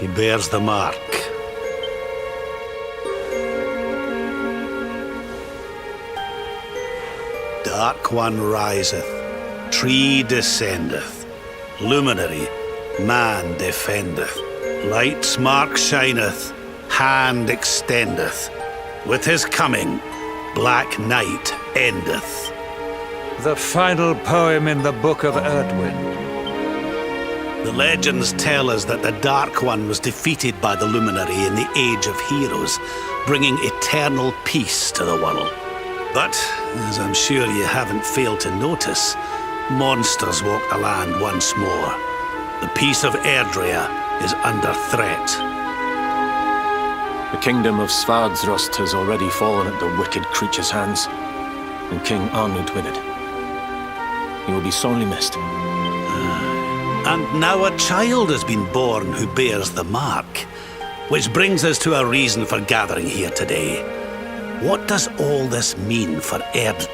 he bears the mark. Dark One riseth, tree descendeth, luminary, man defendeth. Light's mark shineth, hand extendeth. With his coming, black night endeth. The final poem in the Book of Erdwin. The legends tell us that the Dark One was defeated by the Luminary in the Age of Heroes, bringing eternal peace to the world. But, as I'm sure you haven't failed to notice, monsters walk the land once more. The peace of Erdrea is under threat. The kingdom of Svardsrust has already fallen at the wicked creature's hands, and King Arnud with it. He will be sorely missed. And now a child has been born who bears the mark. Which brings us to a reason for gathering here today. What does all this mean for Erd?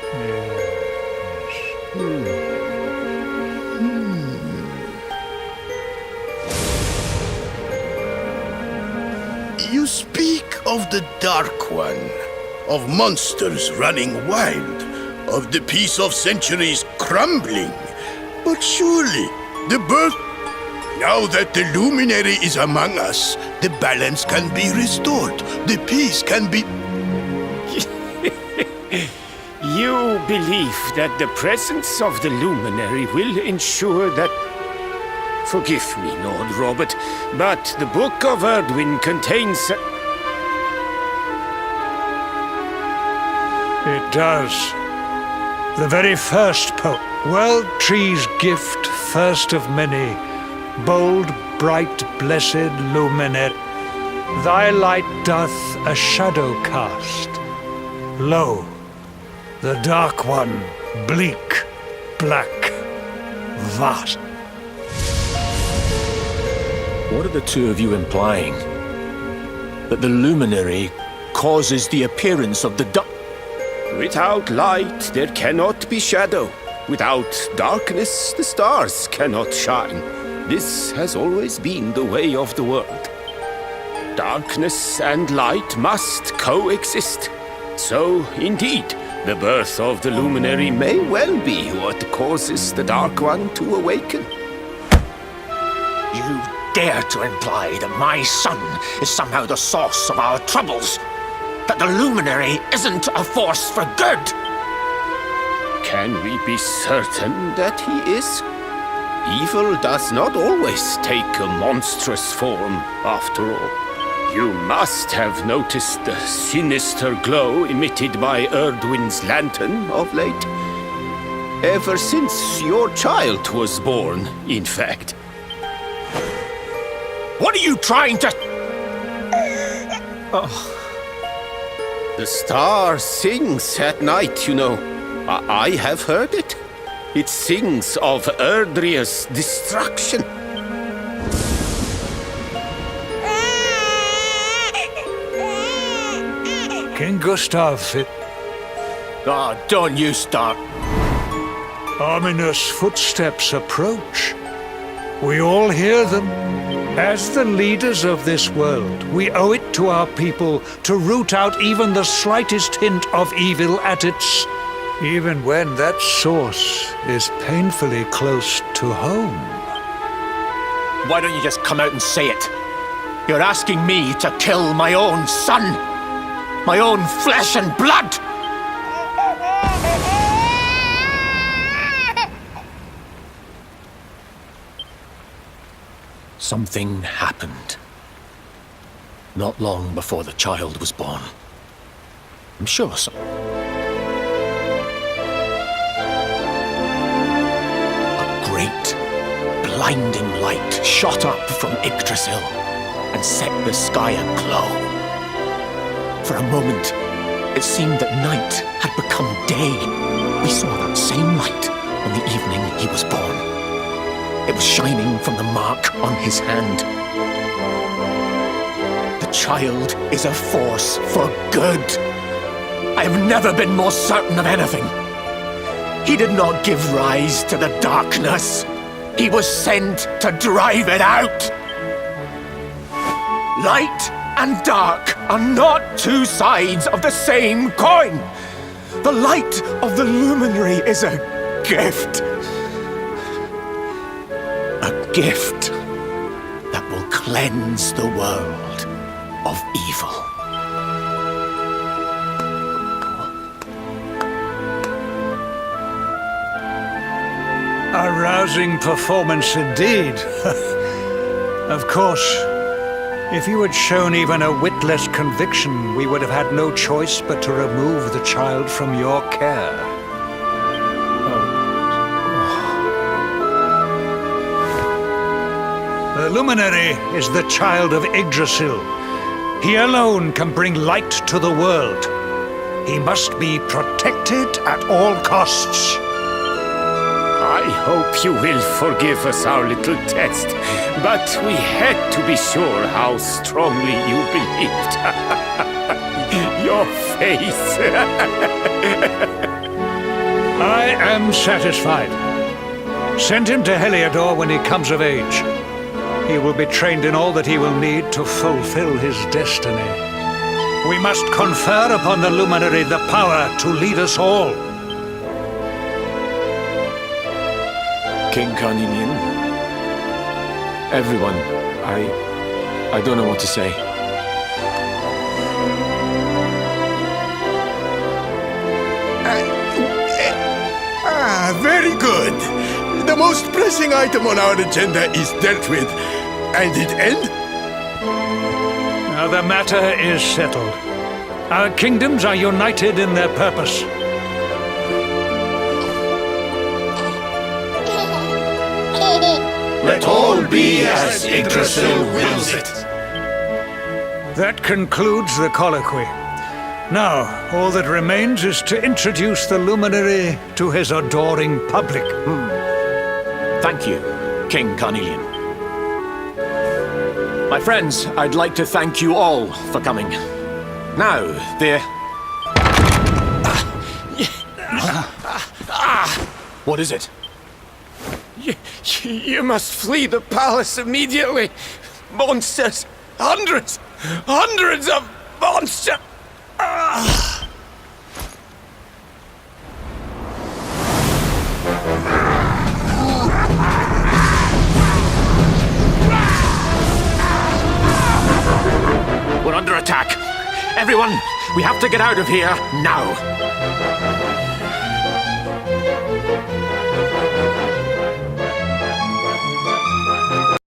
You speak of the Dark One, of monsters running wild, of the peace of centuries crumbling. But surely, the birth... Now that the Luminary is among us, the balance can be restored. The peace can be... You believe that the presence of the Luminary will ensure that... Forgive me, Lord Robert, but the Book of Erdwin contains... It does. The very first poem. World tree's gift, first of many. Bold, bright, blessed luminary. Thy light doth a shadow cast. Lo, the Dark One, bleak, black, vast. What are the two of you implying? That the Luminary causes the appearance of the dark... Without light, there cannot be shadow. Without darkness, the stars cannot shine. This has always been the way of the world. Darkness and light must coexist. So, indeed, the birth of the Luminary may well be what causes the Dark One to awaken. You dare to imply that my son is somehow the source of our troubles? That the Luminary isn't a force for good? Can we be certain that he is? Evil does not always take a monstrous form, after all. You must have noticed the sinister glow emitted by Erdwin's lantern of late. Ever since your child was born, in fact. What are you trying to... The star sings at night, you know. I have heard it. It sings of Erdrea's destruction. King Gustav, Oh, don't you start. ominous footsteps approach. We all hear them. As the leaders of this world, we owe it to our people to root out even the slightest hint of evil at its... even when that source is painfully close to home. Why don't you just come out and say it? You're asking me to kill my own son. My own flesh and blood. Something happened. Not long before the child was born. I'm sure so. A great, blinding light shot up from Yggdrasil and set the sky aglow. For a moment, it seemed that night had become day. We saw that same light on the evening he was born. It was shining from the mark on his hand. The child is a force for good. I have never been more certain of anything. He did not give rise to the darkness. He was sent to drive it out. Light and dark are not two sides of the same coin. The light of the luminary is a gift. A gift that will cleanse the world of evil. A rousing performance indeed. Of course, if you had shown even a whit less conviction, we would have had no choice but to remove the child from your care. The luminary is the child of Yggdrasil. He alone can bring light to the world. He must be protected at all costs. I hope you will forgive us our little test, but we had to be sure how strongly you believed. Your face. I am satisfied. Send him to Heliodor when he comes of age. He will be trained in all that he will need to fulfill his destiny. We must confer upon the luminary the power to lead us all. King Carnelian, everyone, I don't know what to say. Very good. The most pressing item on our agenda is dealt with. And it end? Now the matter is settled. Our kingdoms are united in their purpose. Let all be as Yggdrasil wills it. That concludes the colloquy. Now, all that remains is to introduce the luminary to his adoring public. Thank you, King Carnelian. My friends, I'd like to thank you all for coming. Now, what is it? You must flee the palace immediately. Monsters! Hundreds of monsters! We're under attack. Everyone, we have to get out of here now.